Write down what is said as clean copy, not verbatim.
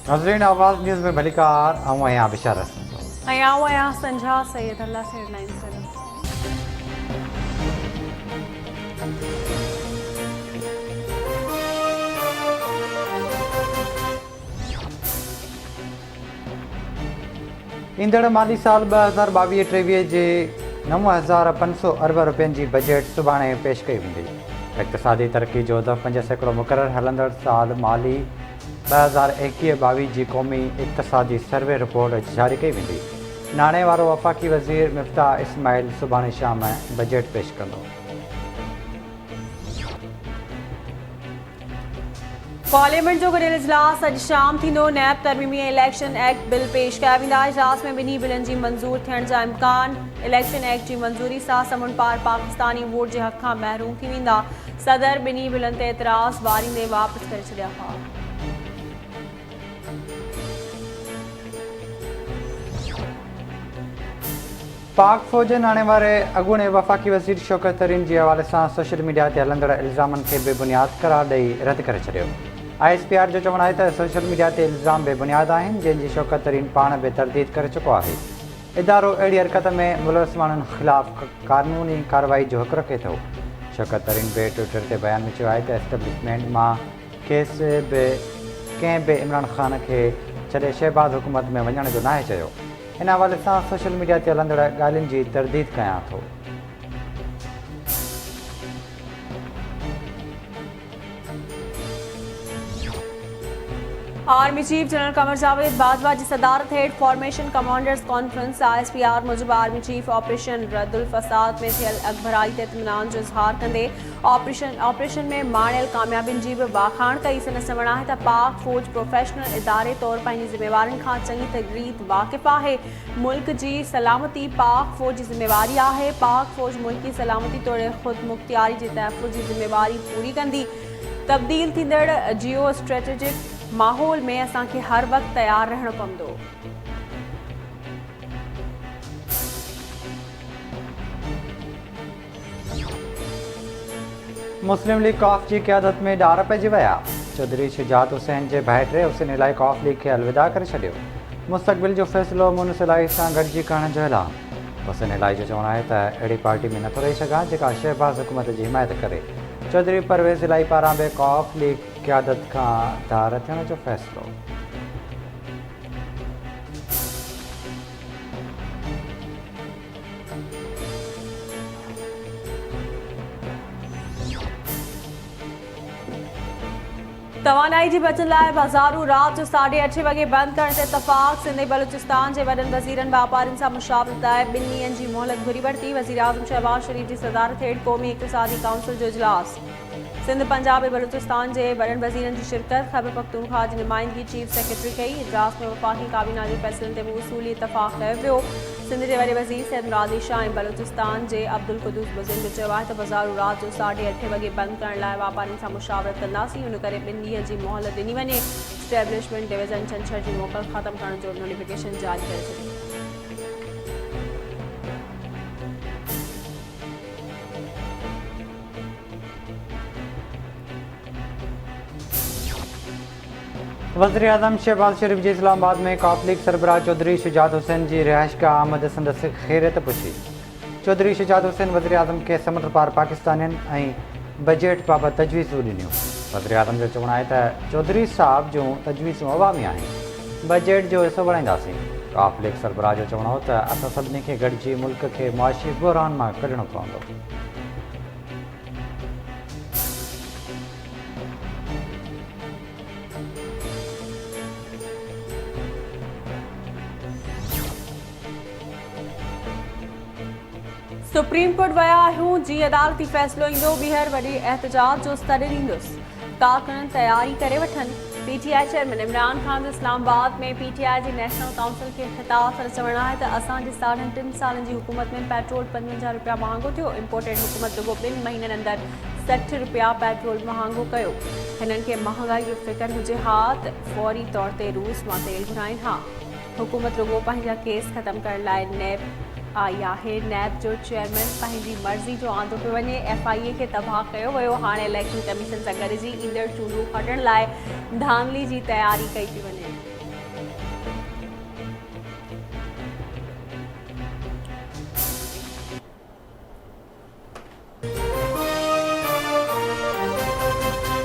नाज़रीन आवाज़ न्यूज़ में भलीकार आऊं आहियां बिशारत संझा सैयद अल्लाह से हेडलाइन करो। ईंदड़ माली साल 2022-23 जे 9,500 अरब रुपयनि जी बजट सुभाणे पेश कई वेंदी। इक़्तिसादी तरक़ी जो 5% मुक़ररु हलंदड़ साल माली 2021-22 जी क़ौमी इक़्तिसादी सर्वे रिपोर्ट जारी कई वेंदी। नाणे वारो वफ़ाक़ी वज़ीर मिफ़्ताह इस्माइल सुभाणे शाम बजट पेश कंदो। पार्लियामेंट जो गॾियल इजलास अॼु शाम थींदो। नैब तरमीमी इलेक्शन एक्ट बिल पेश कया वेंदा। इजलास में ॿिन्ही बिलनि जी मंज़ूर थियण जा इम्कान। इलेक्शन एक्ट जी मंज़ूरी सां समुंड पार पाकिस्तानी वोट जे हक़ खां महरूम थी वेंदा। सदर ॿिन्ही बिलनि ते एतिराज़ वारींदे वापसि करे छॾिया हुआ। पाक फ़ौज नाणे वारे अॻूणे वफ़ाक़ी वज़ीर शौकत तरीन जे हवाले सां सोशल मीडिया ते हलंदड़ इल्ज़ामनि खे बेबुनियाद करार ॾेई रद्द करे छॾियो। ISPR जो चवणु आहे त सोशल मीडिया ते इल्ज़ाम बेबुनियाद आहिनि, जंहिंजी शौकत तरीन पाण बि तरदीद करे चुको आहे। इदारो अहिड़ी हरकत में मुलविस माण्हुनि ख़िलाफ़ क़ानूनी कार्रवाई जो हक़ रखे थो। शौकत तरीन बि ट्विटर ते बयान में चयो आहे त एस्टेब्लिशमेंट मां कंहिं बि इमरान ख़ान खे छॾे शहबाज़ हुकूमत में वञण जो नाहे चयो। इन हवाले सां सोशल मीडिया ते हलंदड़ ॻाल्हियुनि जी तरदीद कयां थो। Army chief general Qamar Javed Bajwa जी सदारत हेठि फॉर्मेशन कमांडर्स कॉन्फ्रेंस ISPR मूजिबि आर्मी चीफ ऑपरेशन रद्दुल फ़साद में थियल अॻभराई ते इत्मिनान जो इज़हार कंदे ऑपरेशन में माणियल कामयाबियुनि जी बि वाखाण कई। संदसि चवणु आहे त पाक फ़ौज प्रोफेशनल इदारे तौरु पंहिंजी ज़िम्मेवारियुनि खां चङी तरीक़ वाक़िफ़ आहे। मुल्क जी सलामती पाक फ़ौज जी ज़िम्मेवारी आहे। पाक फ़ौज मुल्की सलामती तोड़े ख़ुदि मुख़्तियारी जे तहफ़्फ़ुज़ जी ज़िम्मेवारी पूरी कंदी। तब्दील थींदड़ जियो स्ट्रेटेजिक माहौल में असांखे हर वक़्तु तयारु रहणो पवंदो। मुस्लिम लीग कॉफ जी क़यादत में ॾार पइजी विया। चौधरी शुजात हुसैन जे भाइटे हुसैन इलाही कॉफ लीग खे अलविदा करे छॾियो। मुस्तक़बिल जो फ़ैसिलो मुनस इलाही सां गॾिजी करण जो ऐलान। हुसैन इलाही जो चवणु आहे त अहिड़ी पार्टी में नथो रही सघां जेका शहबाज़ हुकूमत जी हिमायत करे। चौधरी परवेज़ इलाही पारां बि कॉफ लीग क़यादत खां धार थियण जो फ़ैसिलो। तवानाई जी बचत लाइ बाज़ारूं राति जो 8:30 वॻे बंदि करण ते इतफ़ाक़। सिंध ऐं बलूचिस्तान जे वॾनि वज़ीरनि वापारियुनि सां मुशावरत लाइ 2 ॾींहंनि जी मोहलत घुरी वरिती। वज़ीर आज़म शहबाज शरीफ़ जी सदारत हेठि क़ौमी इक़्तिसादी काउंसिल जो इजलास। सिंध पंजाब ऐं बलूचिस्तान जे वॾनि वज़ीरनि जी शिरकत। ख़ैबर पख्तूनख्वा जी नुमाइंदगी चीफ सेक्रेटरी कई। इजलास में वफ़ाक़ी काबीना जे फ़ैसिलनि ते बि उसूली इतफ़ाक़ कयो वियो। सिंध जे वॾे वज़ीर सैयद मुराद अली शाह ऐं बलूचिस्तान जे अब्दुल क़ुद्दूस बुज़ुर्ग चयो आहे त बाज़ारूं राति जो 8:30 वॻे बंदि करण लाइ वापारियुनि सां मुशावरत कंदासीं। हुन करे 2 ॾींहं जी मोहलत ॾिनी वञे। स्टेब्लिशमेंट डिवीज़न छंछर जी मोकल ख़त्म करण जो नोटिफिकेशन जारी करे छॾियो। वज़ीर आज़म शहबाज शरीफ़ जी इस्लामाबाद में कॉफ लीग सरबराह चौधरी शुजात हुसैन जी रिहाइशगाह आमद संदसि ख़ैरियत पुछी। चौधरी शुजात हुसैन वज़ीर आज़म खे समुंड पार पाकिस्तानियुनि ऐं बजट बाबति तजवीज़ूं ॾिनियूं। वज़ीर आज़म जो चवणु आहे त चौधरी साहब जूं तजवीज़ूं अवामी आहिनि। बजट जो हिसो बढ़ाईंदासीं। कॉफ लीग सरबराह जो चवणु हो त असां सभिनी खे गॾिजी मुल्क खे मुआशी बहरान मां कढणो पवंदो। सुप्रीम कोर्ट विया आहियूं। जी अदालती फ़ैसिलो ईंदो। ॿीहर वॾी एहतजाज जो सॾु ॾींदुसि। कारकुननि तयारी करे वठनि। PTI चेयरमैन इमरान ख़ान जो इस्लामाबाद में PTI जी नेशनल काउंसिल खे ख़िताब सां चवणु आहे त असांजे 3.5 सालनि जी हुकूमत में पेट्रोल 55 रुपया महांगो थियो। इम्पोर्टेड हुकूमत रुगो 2 महीननि अंदरि 60 रुपया पेट्रोल महांगो कयो। हिननि खे महांगाई जो फ़िक्र हुजे हा त फौरी तौर ते रूस मां तेल घुराइनि हा। हुकूमत रुगो पंहिंजा केस ख़त्म करण लाइ नैब आई आहे। नैब जो चेयरमैन पंहिंजी मर्ज़ी जो आंदो पियो वञे। FIA खे तबाह कयो वियो। हाणे इलेक्शन कमीशन सां गॾिजी ईंदड़ चूंडूं खटण लाइ धांधली जी तयारी कई थी वञे।